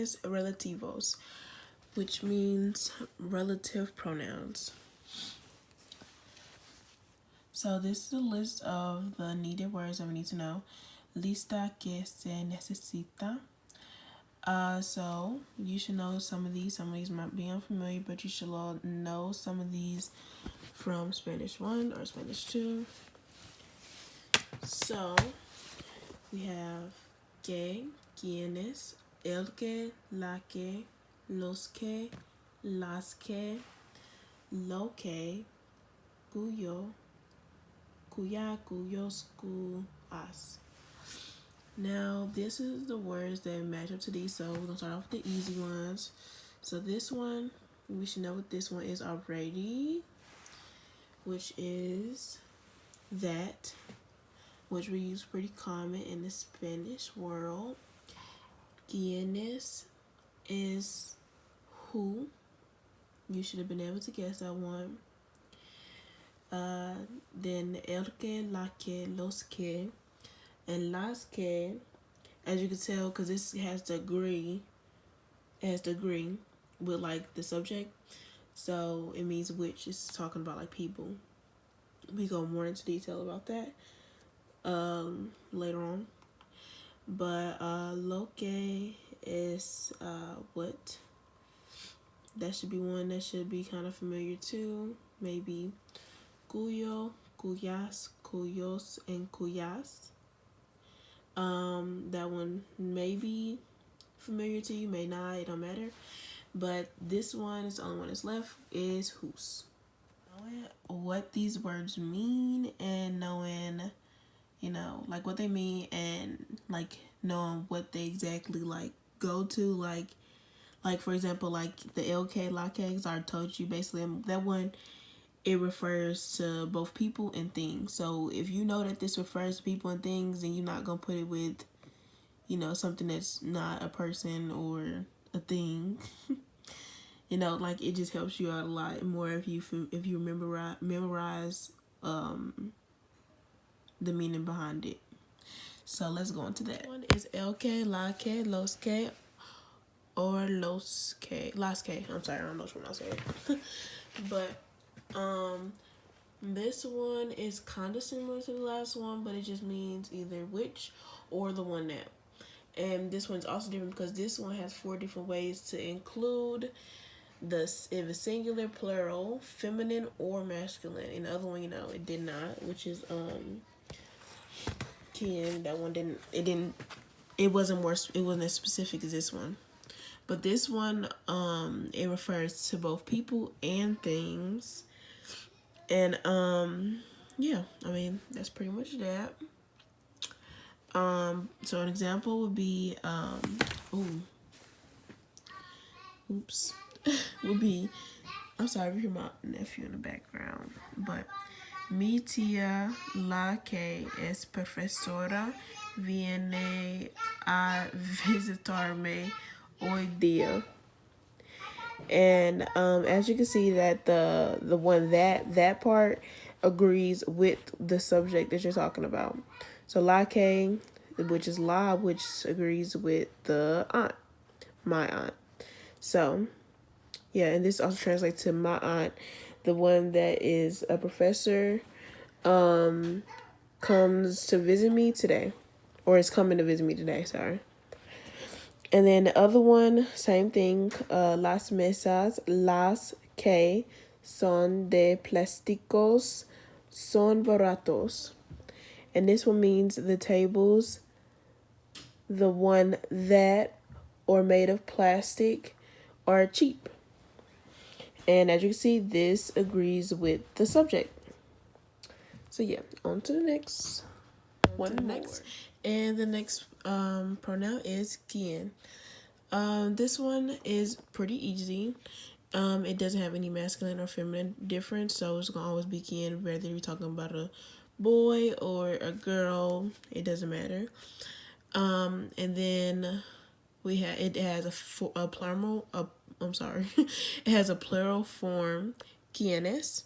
Pronombres Relativos, which means relative pronouns. So this is a list of the needed words that we need to know. Lista que se necesita. So you should know some of these. Some of these might be unfamiliar, but you should all know some of these from Spanish 1 or Spanish 2. So we have que, quienes, el que, la que, los que, las que, lo que, cuyo, cuya, cuyos, cuyas. Now, this is the words that match up to these, so we're going to start off with the easy ones. So this one, we should know what this one is already, which is that, which we use pretty common in the Spanish world. Quienes is who. You should have been able to guess that one. Then el que, la que, los que, and las que, as you can tell, because this has the agree, with like the subject, so it means which. It's talking about like people. We go more into detail about that later on. But lo que is what. That should be one that should be kind of familiar too. Maybe cuyo, cuyas, cuyos, and cuyas. That one may be familiar to you, may not, it don't matter. But this one is the only one that's left, is whose. Knowing what these words mean and knowing, like what they mean and like knowing what they exactly like go to, like for example, like the LK, LK, I told you basically that one, it refers to both people and things. So if you know that this refers to people and things, then you're not gonna put it with, something that's not a person or a thing. Like it just helps you out a lot more if you memorize the meaning behind it. So let's go into that. One is el que, la que, los que, or los que, las que. I'm sorry, I don't know which one I said. But this one is kind of similar to the last one, but it just means either which or the one that. And this one's also different because this one has 4 different ways to include if it's singular, plural, feminine, or masculine. And the other one, it did not, which is Ken. That one it wasn't as specific as this one. But this one, it refers to both people and things. And yeah, that's pretty much that. So an example would be would be, I'm sorry if you hear my nephew in the background, but mi tía la que es profesora viene a visitarme hoy día. And as you can see that the one that part agrees with the subject that you're talking about. So la que, which is la, which agrees with the aunt, my aunt. So yeah, and this also translates to my aunt, the one that is a professor, comes to visit me today, or is coming to visit me today, sorry. And then the other one, same thing, las mesas, las que son de plásticos son baratos. And this one means the tables, the one that or made of plastic, are cheap. And as you can see, this agrees with the subject. So yeah, on to the next one. And the next pronoun is quien. This one is pretty easy. It doesn't have any masculine or feminine difference, so it's gonna always be quien, whether you're talking about a boy or a girl, it doesn't matter. And then it has a plural. It has a plural form, quienes,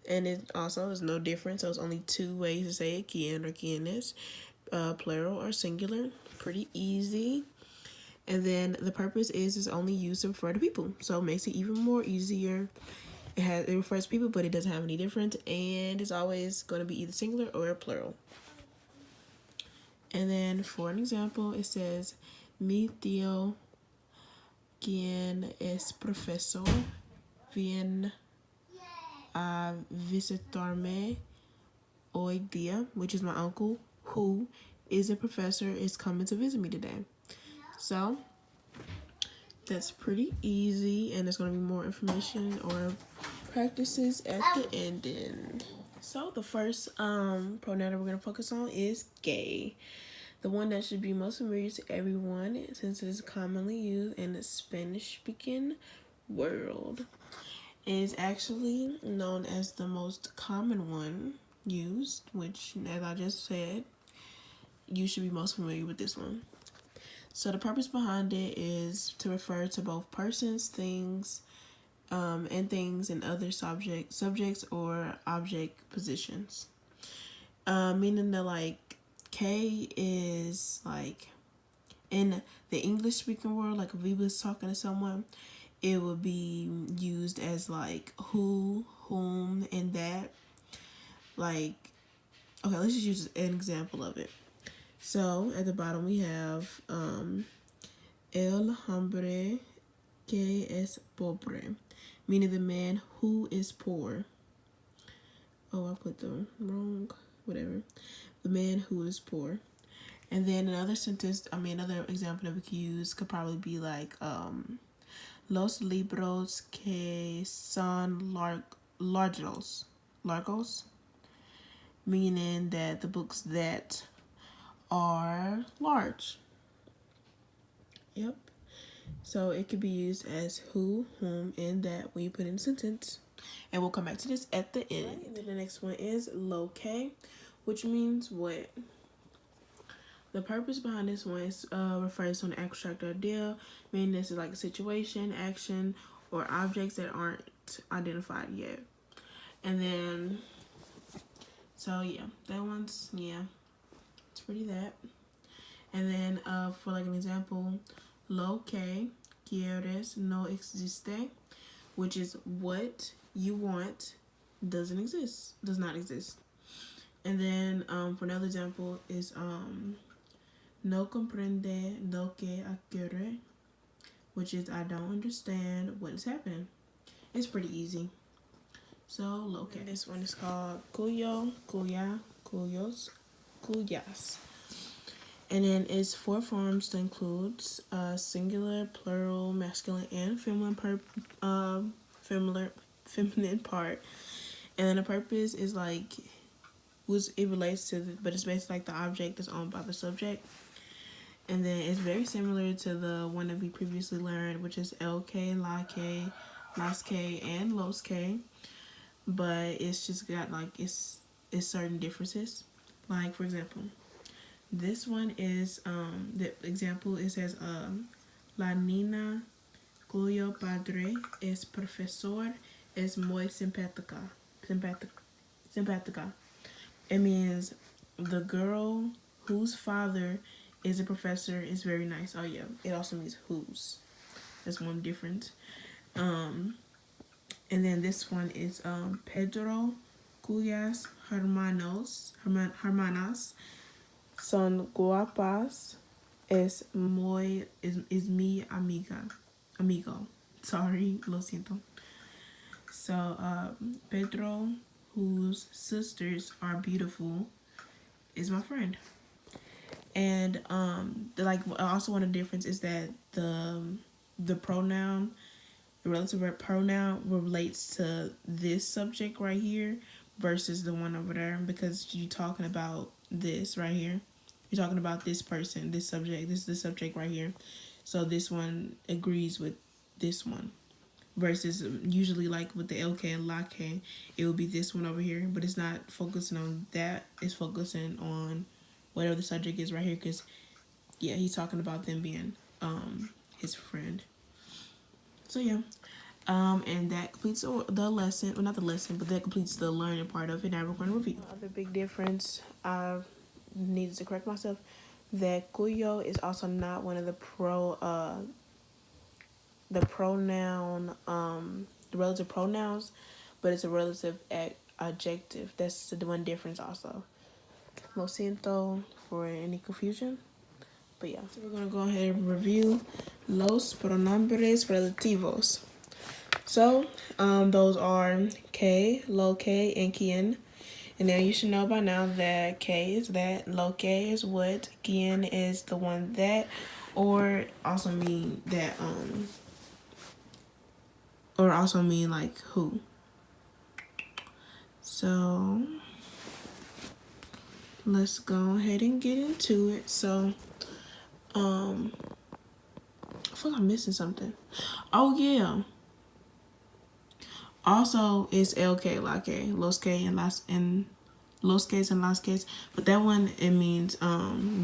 and it also is no different. So it's only 2 ways to say it: quien or quienes, plural or singular. Pretty easy. And then the purpose is only used to refer to people, so it makes it even more easier. It refers to people, but it doesn't have any difference, and it's always going to be either singular or a plural. And then for an example, it says, mi tío, quien es profesor, viene a visitarme hoy día, which is my uncle, who is a professor, is coming to visit me today. So that's pretty easy, and there's going to be more information or practices at the ending. So the first pronoun that we're going to focus on is gay. The one that should be most familiar to everyone since it is commonly used in the Spanish-speaking world. It is actually known as the most common one used, which, as I just said, you should be most familiar with this one. So the purpose behind it is to refer to both persons, things, and things and other subjects or object positions. Meaning that like K is like in the English speaking world, like if we was talking to someone, it would be used as like who, whom, and that. Like, okay, let's just use an example of it. So at the bottom we have el hombre que es pobre, meaning the man who is poor. Oh, I put the wrong, whatever. The man who is poor. And then another example that we could use could probably be like los libros que son largos, meaning that the books that are large. Yep. So it could be used as who, whom, and that when you put in a sentence. And we'll come back to this at the end. And then the next one is loque, which means what? The purpose behind this one is refers to an abstract idea, meaning this is like a situation, action, or objects that aren't identified yet. And then, so yeah, that one's, yeah, it's pretty that. And then for like an example, lo que quieres no existe, which is what you want does not exist. And then for another example is no comprende lo que ocurre, which is I don't understand what is happening. It's pretty easy. So lo que. This one is called cuyo, cuya, cuyos, cuyas. And then it's 4 forms to include singular, plural, masculine, and feminine part. And then the purpose is like it relates to, but it's basically like the object is owned by the subject. And then it's very similar to the one that we previously learned, which is el que, la que, las que, and los que. But it's just got like it's certain differences. Like for example, this one is the example. It says la niña cuyo padre es profesor es muy simpática. It means the girl whose father is a professor is very nice. Oh yeah, it also means whose. That's one difference. And then this one is Pedro cuyas hermanas son guapas es mi amigo. Sorry, lo siento. So Pedro, whose sisters are beautiful, is my friend. And also one of the difference is that the pronoun, the relative pronoun relates to this subject right here versus the one over there, because you're talking about this right here. You're talking about this person, this subject. This is the subject right here. So this one agrees with this one. Versus usually like with the LK and LAK, it will be this one over here, but it's not focusing on that. It's focusing on whatever the subject is right here, because yeah, he's talking about them being his friend. So yeah, and that completes the lesson. Well, not the lesson, but that completes the learning part of it. Now we're going to review. Other big difference, I needed to correct myself. that cuyo is also not one of the pronoun the relative pronouns, but it's a relative adjective. That's the one difference also. Lo siento for any confusion. But yeah, so we're gonna go ahead and review los pronombres relativos. So those are que, lo que, and quien. And now you should know by now that que is that, lo que is what, quien is the one that, or also mean that or also mean like who. So let's go ahead and get into it. So I feel like I'm missing something. Oh yeah. Also it's el que, la que, los que, and los que and las que. But that one, it means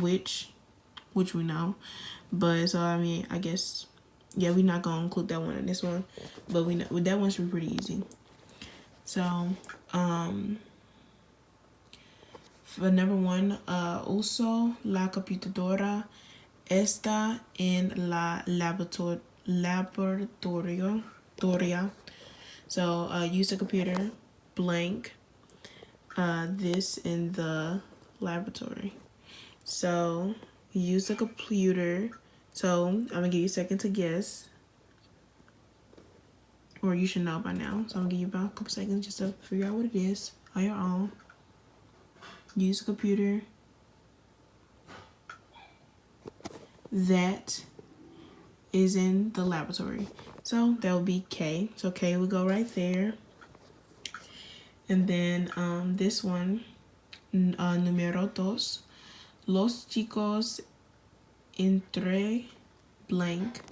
which we know. But so I mean, I guess yeah, we're not gonna include that one in this one, but we know that one should be pretty easy. So for number one, uso la computadora está en la laboratorio. So use the computer blank this in the laboratory. So use the computer. So I'm gonna give you a second to guess, or you should know by now. So I'm gonna give you about a couple seconds just to figure out what it is on your own. Use the computer that is in the laboratory. So that will be K. So K will go right there. And then this one, numero dos. Los chicos entre blank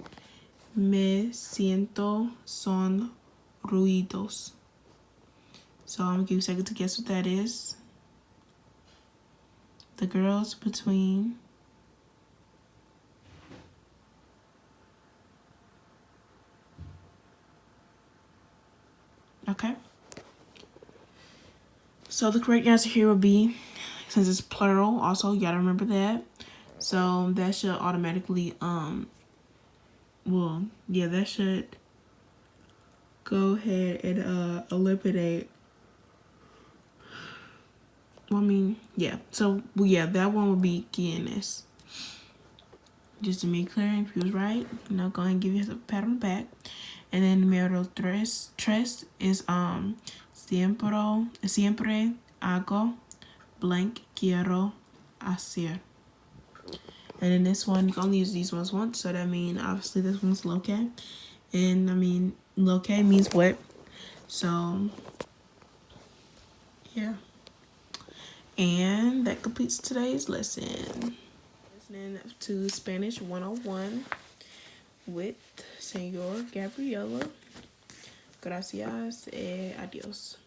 me siento son ruidos. So I'm gonna give you a second to guess what that is. The girls between okay. So the correct answer here would be, since it's plural, also you gotta remember that. So that should automatically well, yeah, that should go ahead and eliminate. Well, I mean, yeah. So well, yeah, that one would be quienes. Just to make clear, if you was right, you know, go ahead and give yourself a pat on the back. And then numero tres is siempre hago blank quiero hacer. And then this one, you can only use these ones once, so that means obviously this one's lo que. And I mean, lo que means what. So yeah. And that completes today's lesson. Listening to Spanish 101 with Señor Gabriela. Gracias y adiós.